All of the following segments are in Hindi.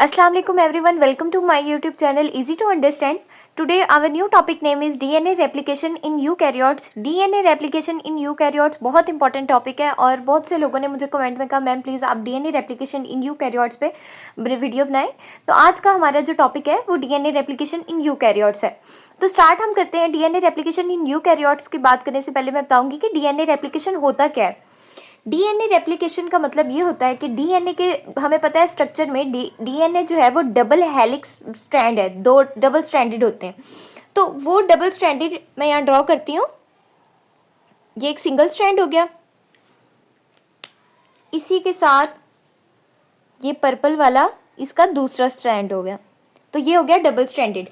Assalamu alaikum everyone, welcome to my YouTube channel Easy to Understand. Today our new topic name is DNA replication in eukaryotes. DNA replication in eukaryotes बहुत इंपॉर्टेंट टॉपिक है और बहुत से लोगों ने मुझे कमेंट में कहा मैम प्लीज़ आप DNA replication in eukaryotes पे वीडियो बनाएं। तो आज का हमारा जो टॉपिक है वो DNA replication in eukaryotes है। तो स्टार्ट हम करते हैं। DNA replication in eukaryotes की बात करने से पहले मैं बताऊंगी कि DNA replication होता क्या है। डीएनए रेप्लिकेशन का मतलब ये होता है कि डीएनए के हमें पता है स्ट्रक्चर में डीएनए जो है वो डबल हेलिक्स स्ट्रैंड है, दो डबल स्ट्रैंडेड होते हैं। तो वो डबल स्ट्रैंडेड मैं यहाँ ड्रॉ करती हूँ। ये एक सिंगल स्ट्रैंड हो गया, इसी के साथ ये पर्पल वाला इसका दूसरा स्ट्रैंड हो गया, तो ये हो गया डबल स्ट्रैंडेड।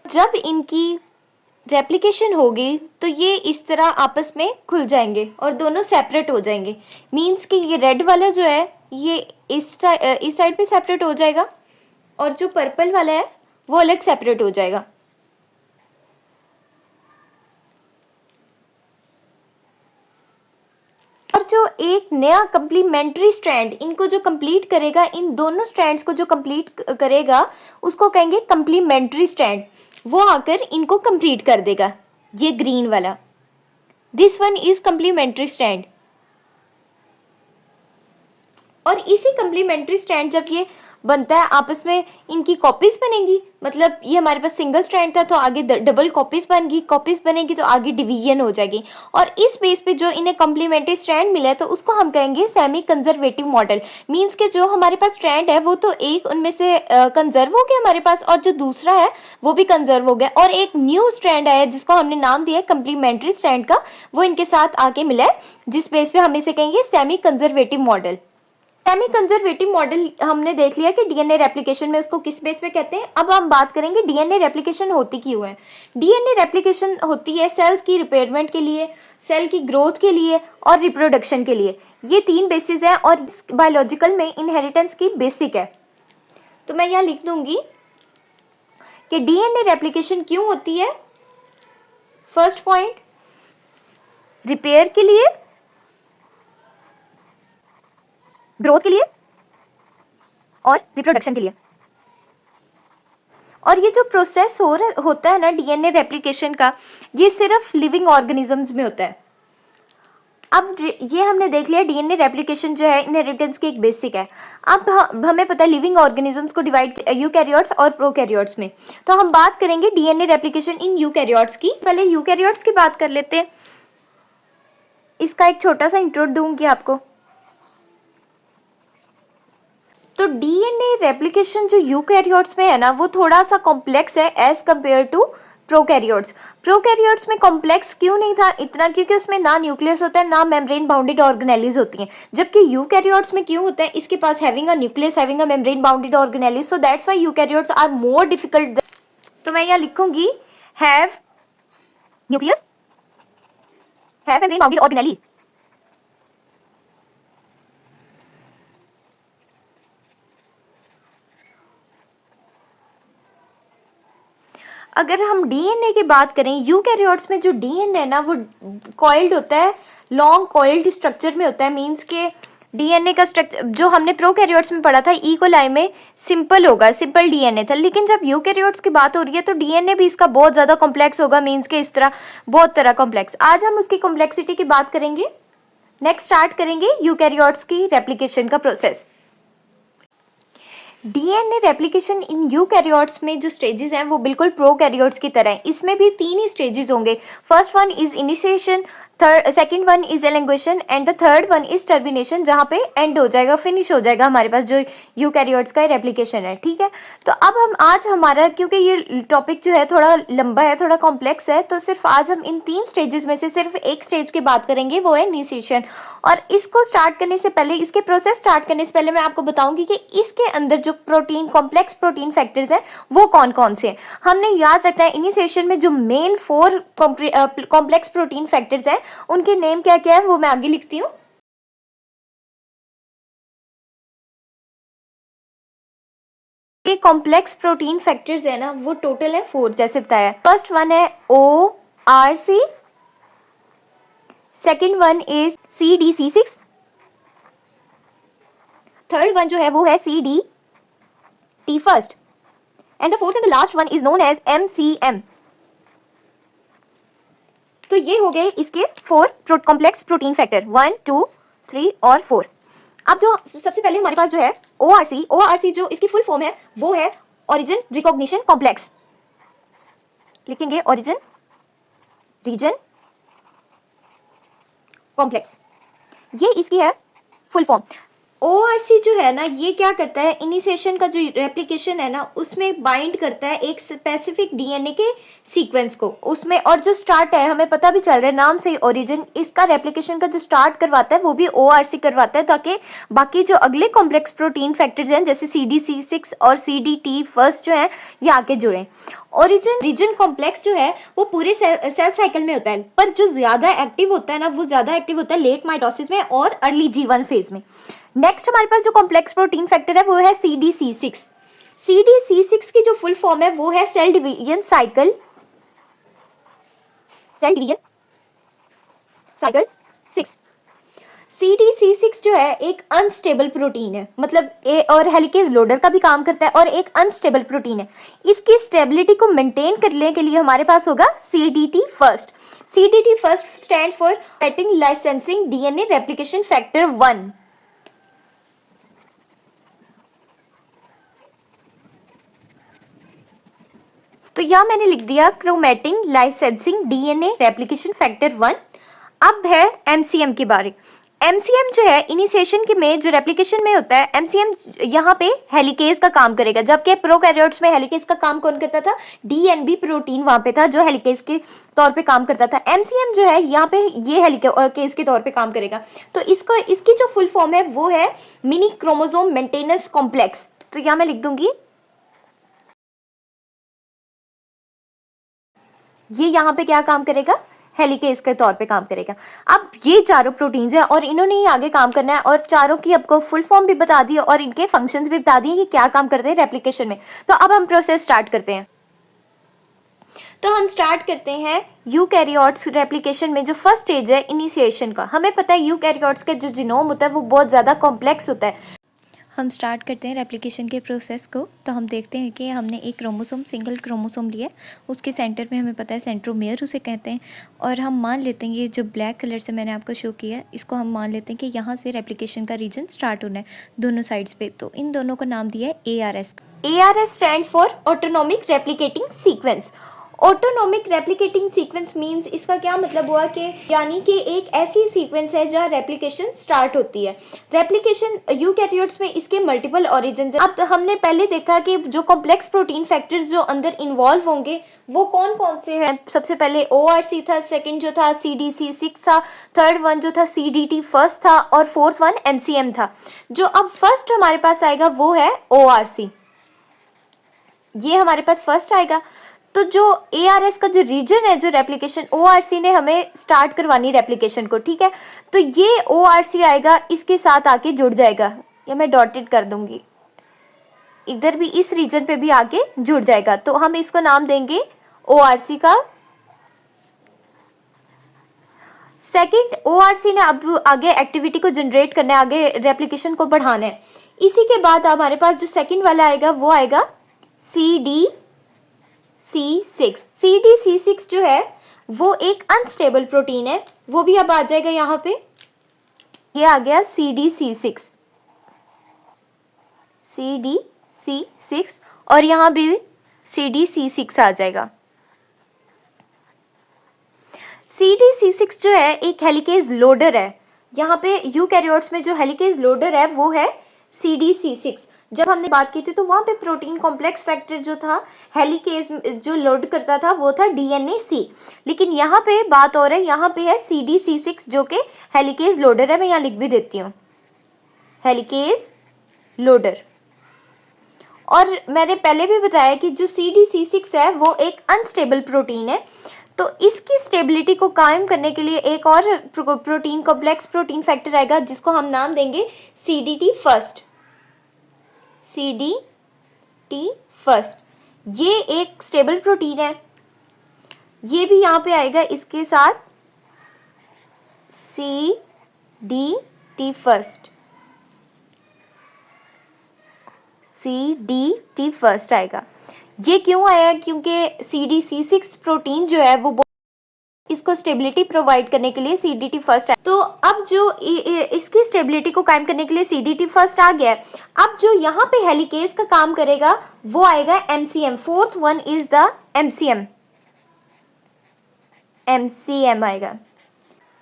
जब इनकी रेप्लिकेशन होगी तो ये इस तरह आपस में खुल जाएंगे और दोनों सेपरेट हो जाएंगे। मींस कि ये रेड वाला जो है ये इस साइड पे सेपरेट हो जाएगा और जो पर्पल वाला है वो अलग सेपरेट हो जाएगा। और जो एक नया कंप्लीमेंट्री स्ट्रैंड इनको जो कंप्लीट करेगा, इन दोनों स्ट्रैंड्स को जो कंप्लीट करेगा उसको कहेंगे कंप्लीमेंट्री स्ट्रैंड। वो आकर इनको कंप्लीट कर देगा, ये ग्रीन वाला। This one is complementary strand. और इसी कंप्लीमेंट्री स्ट्रैंड जब ये बनता है आपस में इनकी कॉपीज बनेंगी। मतलब ये हमारे पास सिंगल स्ट्रैंड था तो आगे डबल कॉपीज बनेगी तो आगे डिवीजन हो जाएगी। और इस बेस पे जो इन्हें कंप्लीमेंट्री स्ट्रैंड मिला है तो उसको हम कहेंगे सेमी कंजर्वेटिव मॉडल। मींस के जो हमारे पास स्ट्रैंड है वो तो एक उनमें से कंजर्व हो गया हमारे पास, और जो दूसरा है वो भी कंजर्व हो गया, और एक न्यू स्ट्रैंड आया जिसको हमने नाम दिया है कंप्लीमेंट्री स्ट्रैंड का, वो इनके साथ आके मिला है, जिस बेस पे हम इसे कहेंगे semi conservative model. Semi conservative model हमने देख लिया कि डीएनए रेप्लिकेशन में उसको किस बेस पे कहते हैं। अब हम बात करेंगे डीएनए रेप्लिकेशन होती क्यों है। डीएनए रेप्लिकेशन होती है सेल्स की रिपेयरमेंट के लिए, सेल की ग्रोथ के लिए और रिप्रोडक्शन के लिए। ये तीन बेसिस है और बायोलॉजिकल में इनहेरिटेंस की बेसिक है। तो मैं यहाँ लिख दूंगी कि डीएनए रेप्लिकेशन क्यों होती है। फर्स्ट पॉइंट, रिपेयर के लिए, ग्रोथ के लिए और रिप्रोडक्शन के लिए। और ये जो प्रोसेस होता है ना डीएनए रेप्लिकेशन का, ये सिर्फ लिविंग ऑर्गेनिजम्स में होता है। अब ये हमने देख लिया डीएनए रेप्लिकेशन जो है इनहेरिटेंस की एक बेसिक है। अब हमें पता है लिविंग ऑर्गेनिजम्स को डिवाइड यूकैरियोट्स और प्रोकैरियोट्स में। तो हम बात करेंगे डीएनए रेप्लिकेशन इन यूकैरियोट्स की। पहले यूकैरियोट्स की बात कर लेते हैं। इसका एक छोटा सा इंट्रो दूंगी आपको। तो डीएनए रेप्लिकेशन जो यूकैरियोट्स में है ना वो थोड़ा सा कॉम्प्लेक्स है as compare to prokaryotes. Prokaryotes में कॉम्प्लेक्स क्यों नहीं था इतना, क्योंकि उसमें ना न्यूक्लियस होता है ना मेम्ब्रेन बाउंडेड ऑर्गेनेलीज होती हैं। जबकि यूकैरियोट्स में क्यों होता है, इसके पास having a nucleus, having a membrane bounded organelles, so that's why eukaryotes are more difficult. तो मैं यहाँ लिखूंगी have nucleus, have membrane bounded organelle. अगर हम डीएनए की बात करें, यूकैरियोट्स में जो डीएनए है ना वो कॉइल्ड होता है, लॉन्ग कॉइल्ड स्ट्रक्चर में होता है। मींस के डीएनए का स्ट्रक्चर जो हमने प्रोकैरियोट्स में पढ़ा था ई कोलाई में सिंपल होगा, सिंपल डीएनए था। लेकिन जब यूकैरियोट्स की बात हो रही है तो डीएनए भी इसका बहुत ज़्यादा कॉम्प्लेक्स होगा। मींस के इस तरह बहुत तरह कॉम्प्लेक्स। आज हम उसकी कॉम्प्लेक्सिटी की बात करेंगे। नेक्स्ट स्टार्ट करेंगे यूकैरियोट्स की रेप्लिकेशन का process. DNA replication in eukaryotes में जो स्टेजेस हैं वो बिल्कुल प्रोकैरियोट्स की तरह हैं। इसमें भी तीन ही स्टेजेस होंगे। First one is initiation, second one is elongation and the third one is termination, जहाँ पे एंड हो जाएगा, फिनिश हो जाएगा हमारे पास जो यूकैरियोट्स का रेप्लिकेशन है। ठीक है, तो अब हम आज हमारा, क्योंकि ये टॉपिक जो है थोड़ा लंबा है, थोड़ा कॉम्प्लेक्स है, तो सिर्फ आज हम इन तीन स्टेजेस में से सिर्फ एक स्टेज की बात करेंगे, वो है इनिशिएशन। और इसको स्टार्ट करने से पहले, इसके प्रोसेस स्टार्ट करने से पहले मैं आपको बताऊंगी कि इसके अंदर जो प्रोटीन, कॉम्प्लेक्स प्रोटीन फैक्टर्स हैं वो कौन कौन से हैं। हमने याद रखना है इनिशिएशन में जो मेन 4 कॉम्प्लेक्स प्रोटीन फैक्टर्स हैं उनके नेम क्या क्या है वो मैं आगे लिखती हूँ। ये कॉम्प्लेक्स प्रोटीन फैक्टर्स है ना वो टोटल है 4 जैसे बताया। फर्स्ट वन है ORC, second one is CDC6, third one जो है वो है CD, first, and the fourth and the last one is known as MCM. तो ये हो गए इसके 4 कॉम्प्लेक्स प्रोटीन फैक्टर, 1 2 3 और 4। अब जो सबसे पहले हमारे पास जो है ORC जो इसकी फुल फॉर्म है वो है ओरिजिन रिकॉग्निशन कॉम्प्लेक्स। लिखेंगे ओरिजिन रीजन कॉम्प्लेक्स, ये इसकी है फुल फॉर्म। ORC जो है ना, ये क्या करता है, इनिशिएशन का जो रेप्लिकेशन है ना उसमें बाइंड करता है एक स्पेसिफिक DNA के सीक्वेंस को उसमें, और जो स्टार्ट है हमें पता भी चल रहा है नाम से ही ओरिजिन, इसका रेप्लिकेशन का जो स्टार्ट करवाता है वो भी ORC करवाता है, ताकि बाकी जो अगले कॉम्प्लेक्स प्रोटीन फैक्टर्स हैं जैसे CD6 और CD फर्स्ट जो है ये आके जुड़े। ओरिजिन रीजन कॉम्प्लेक्स जो है वो पूरे सेल साइकिल में होता है, पर जो ज्यादा एक्टिव होता है ना वो ज्यादा एक्टिव होता है लेट माइटोसिस में और अर्ली G1 फेज में। नेक्स्ट हमारे पास जो कॉम्प्लेक्स प्रोटीन फैक्टर है वो है CDC6। CDC6 की जो फुल फॉर्म है वो है सेल डिवीजन साइकिल 6। CDC6 जो है एक अनस्टेबल प्रोटीन है, मतलब ए और हेलिकेज लोडर का भी काम करता है और एक अनस्टेबल प्रोटीन है। इसकी स्टेबिलिटी को मेंटेन करने के लिए हमारे पास होगा CDT first. CDT first stand for painting licensing DNA replication factor 1। तो यहाँ मैंने लिख दिया chromatin licensing DNA replication factor 1। अब है MCM की बारी। MCM जो है इनिशिएशन के में जो रेप्लिकेशन में होता है, MCM यहाँ पे हेलिकेज का काम करेगा, जबकि प्रोकैरियोट्स में हेलिकेज का काम कौन करता था, DNB प्रोटीन वहां पे था जो हेलिकेज के तौर पे काम करता था। MCM जो है यहाँ पे ये हेलिकेज के तौर पे काम करेगा। तो इसकी जो फुल फॉर्म है वो है मिनी क्रोमोसोम मेंटेनेंस कॉम्प्लेक्स। तो यहाँ मैं लिख दूंगी, ये यहाँ पे क्या काम करेगा, हेलिकेज के तौर पे काम करेगा। अब ये चारों प्रोटीन्स हैं और इन्होंने ही आगे काम करना है, और चारों की आपको फुल फॉर्म भी बता दी और इनके फंक्शंस भी बता दिए कि क्या काम करते हैं रेप्लिकेशन में। तो अब हम प्रोसेस स्टार्ट करते हैं। तो हम स्टार्ट करते हैं यूकैरियोट्स रेप्लिकेशन में। जो फर्स्ट स्टेज है इनिशिएशन का, हमें पता है यूकैरियोट्स का जो जीनोम होता है वो बहुत ज़्यादा कॉम्प्लेक्स होता है। हम स्टार्ट करते हैं रेप्लिकेशन के प्रोसेस को। तो हम देखते हैं कि हमने एक क्रोमोसोम, सिंगल क्रोमोसोम लिया, उसके सेंटर में हमें पता है सेंट्रोमियर उसे कहते हैं, और हम मान लेते हैं ये जो ब्लैक कलर से मैंने आपको शो किया है इसको हम मान लेते हैं कि यहाँ से रेप्लिकेशन का रीजन स्टार्ट होना है दोनों साइड्स पे। तो इन दोनों का नाम दिया है ARS। ARS stands for autonomic replicating sequence. Autonomic replicating sequence means, इसका क्या मतलब हुआ कि यानी कि एक ऐसी सीक्वेंस है जहाँ रेप्लिकेशन स्टार्ट होती है। रेप्लिकेशन यूकैरियोट्स में इसके मल्टीपल ओरिजिन्स हैं। अब हमने पहले देखा कि जो कॉम्प्लेक्स प्रोटीन फैक्टर्स जो अंदर इन्वॉल्व होंगे वो कौन कौन से हैं। सबसे पहले ORC था, सेकंड जो था CDC6 था, थर्ड वन जो था CDT फर्स्ट था, और फोर्थ वन MCM था। जो अब फर्स्ट हमारे पास आएगा वो है ORC, ये हमारे पास फर्स्ट आएगा। तो जो ARS का जो रीजन है, जो रेप्लिकेशन ORC ने हमें स्टार्ट करवानी रेप्लिकेशन को, ठीक है, तो ये ORC आएगा, इसके साथ आके जुड़ जाएगा, ये मैं डॉटेड कर दूंगी, इधर भी इस रीजन पे भी आके जुड़ जाएगा। तो हम इसको नाम देंगे ORC का। सेकंड, ORC ने अब आगे एक्टिविटी को जनरेट करना है, आगे रेप्लिकेशन को बढ़ाना है। इसी के बाद हमारे पास जो सेकंड वाला आएगा वो आएगा CDC6। CDC6 जो है वो एक अनस्टेबल प्रोटीन है, वो भी अब आ जाएगा यहाँ पे, ये आ गया CDC6 और यहाँ भी CDC6 आ जाएगा। CDC6 जो है एक हेलिकेज लोडर है, यहाँ पे यूकैरियोट्स में जो हेलिकेज लोडर है वो है CDC6। जब हमने बात की थी तो वहाँ पे प्रोटीन कॉम्प्लेक्स फैक्टर जो था हेलिकेज जो लोड करता था वो था DNA-C, लेकिन यहाँ पे बात हो रही है, यहाँ पे है CDC6 जो कि हेलिकेज लोडर है। मैं यहाँ लिख भी देती हूँ, हेलिकेज लोडर। और मैंने पहले भी बताया कि जो CDC6 है वो एक अनस्टेबल प्रोटीन है, तो इसकी स्टेबिलिटी को कायम करने के लिए एक और प्रोटीन कॉम्प्लेक्स प्रोटीन फैक्टर आएगा जिसको हम नाम देंगे CDT फर्स्ट। CDT फर्स्ट, ये एक स्टेबल प्रोटीन है, ये भी यहाँ पे आएगा इसके साथ CDT फर्स्ट, CDT फर्स्ट आएगा। ये क्यों आया? क्योंकि CD C6 प्रोटीन जो है वो इसको स्टेबिलिटी प्रोवाइड करने के लिए CDT फर्स्ट है। तो अब जो इसकी स्टेबिलिटी को कायम करने के लिए CDT फर्स्ट आ गया है, अब जो यहाँ पे हेलिकेज का काम करेगा वो आएगा MCM। Fourth one is the MCM। MCM आएगा।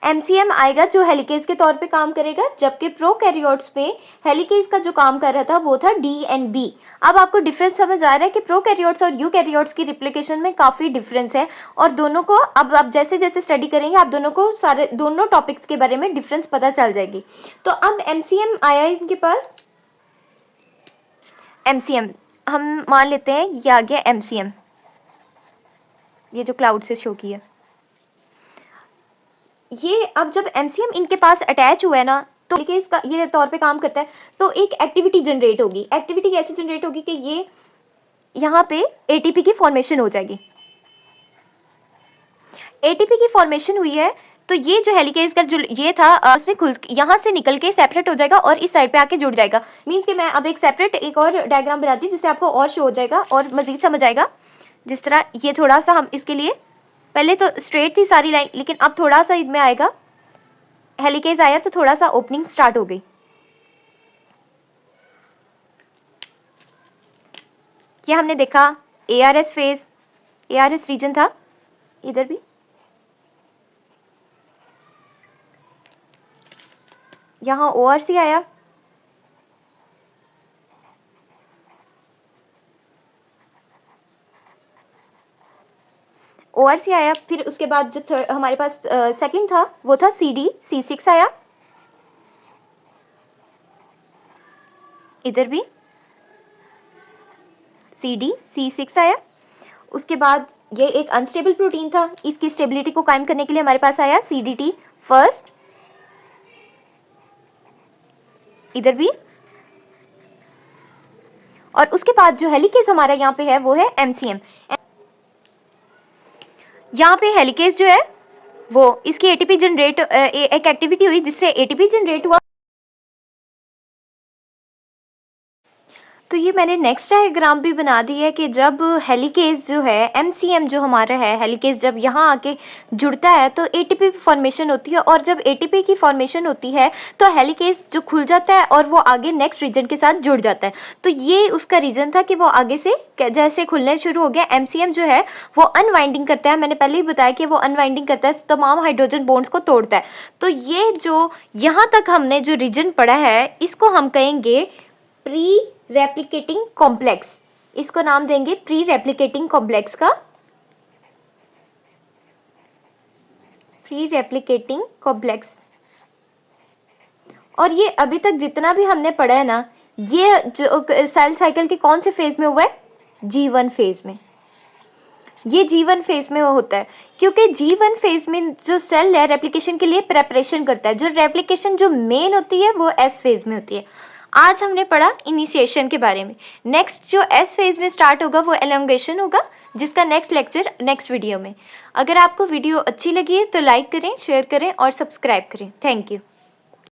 MCM आएगा जो हेलिकेज के तौर पे काम करेगा, जबकि प्रोकैरियोट्स में हेलिकेज का जो काम कर रहा था वो था DNB। अब आपको डिफरेंस समझ आ रहा है कि प्रोकैरियोट्स और यूकैरियोट्स की रिप्लिकेशन में काफ़ी डिफरेंस है, और दोनों को अब आप जैसे जैसे स्टडी करेंगे आप दोनों टॉपिक्स के बारे में डिफरेंस पता चल जाएगी। तो अब MCM आया इनके पास। MCM हम मान लेते हैं ये आ गया MCM, ये जो क्लाउड से शो किया। ये अब जब MCM इनके पास अटैच हुआ है ना, तो इसका ये तौर पे काम करता है, तो एक एक्टिविटी जनरेट होगी। एक्टिविटी कैसे जनरेट होगी कि ये यहाँ पे ATP की फॉर्मेशन हो जाएगी। ATP की फॉर्मेशन हुई है तो ये जो हेलिकेज का जो ये था उसमें खुल यहाँ से निकल के सेपरेट हो जाएगा और इस साइड पे आके जुड़ जाएगा। मीन्स कि मैं अब एक सेपरेट एक और डायग्राम बनाती हूँ जिससे आपको और शो हो जाएगा और मज़ीद समझ आएगा। जिस तरह ये थोड़ा सा हम इसके लिए, पहले तो स्ट्रेट थी सारी लाइन, लेकिन अब थोड़ा सा इनमें आएगा, हेलिकेज आया तो थोड़ा सा ओपनिंग स्टार्ट हो गई। ये हमने देखा ARS फेज, ARS रीजन था, इधर भी यहाँ ORC आया, ORC आया। फिर उसके बाद जो हमारे पास सेकंड था वो था CD C6 आया, इधर भी CD C6 आया। उसके बाद ये एक अनस्टेबल प्रोटीन था, इसकी स्टेबिलिटी को कायम करने के लिए हमारे पास आया CDT फर्स्ट, इधर भी। और उसके बाद जो हेलिकेज हमारा यहाँ पे है वो है MCM। यहाँ पे हेलिकेज जो है वो इसकी ATP जनरेट एक एक्टिविटी हुई जिससे ATP जनरेट हुआ। तो ये मैंने नेक्स्ट डायग्राम भी बना दी है कि जब हेलिकेज जो है MCM जो हमारा है हेलिकेज जब यहाँ आके जुड़ता है तो ATP फॉर्मेशन होती है, और जब ATP की फॉर्मेशन होती है तो हेलिकेज जो खुल जाता है और वो आगे नेक्स्ट रीजन के साथ जुड़ जाता है। तो ये उसका रीजन था कि वो आगे से जैसे खुलने शुरू हो गया। MCM जो है वो अनवाइंडिंग करता है, मैंने पहले ही बताया कि वो अनवाइंडिंग करता है, तमाम हाइड्रोजन बॉन्ड्स को तोड़ता है। तो ये जो यहाँ तक हमने जो रीजन पढ़ा है इसको हम कहेंगे प्री रेप्लिकेटिंग कॉम्प्लेक्स। इसको नाम देंगे प्री रेप्लिकेटिंग कॉम्प्लेक्स का, प्री रेप्लिकेटिंग कॉम्प्लेक्स। और ये अभी तक जितना भी हमने पढ़ा है ना, ये जो सेल साइकिल के कौन से फेज में हुआ है? G1 फेज में। ये G1 फेज में होता है क्योंकि G1 फेज में जो सेल है रेप्लिकेशन के लिए प्रेपरेशन करता है। जो रेप्लिकेशन जो मेन होती है वो S फेज में होती है। आज हमने पढ़ा इनिशिएशन के बारे में। नेक्स्ट जो S फेज में स्टार्ट होगा वो एलोंगेशन होगा, जिसका नेक्स्ट लेक्चर नेक्स्ट वीडियो में। अगर आपको वीडियो अच्छी लगी है तो लाइक करें, शेयर करें और सब्सक्राइब करें। Thank you.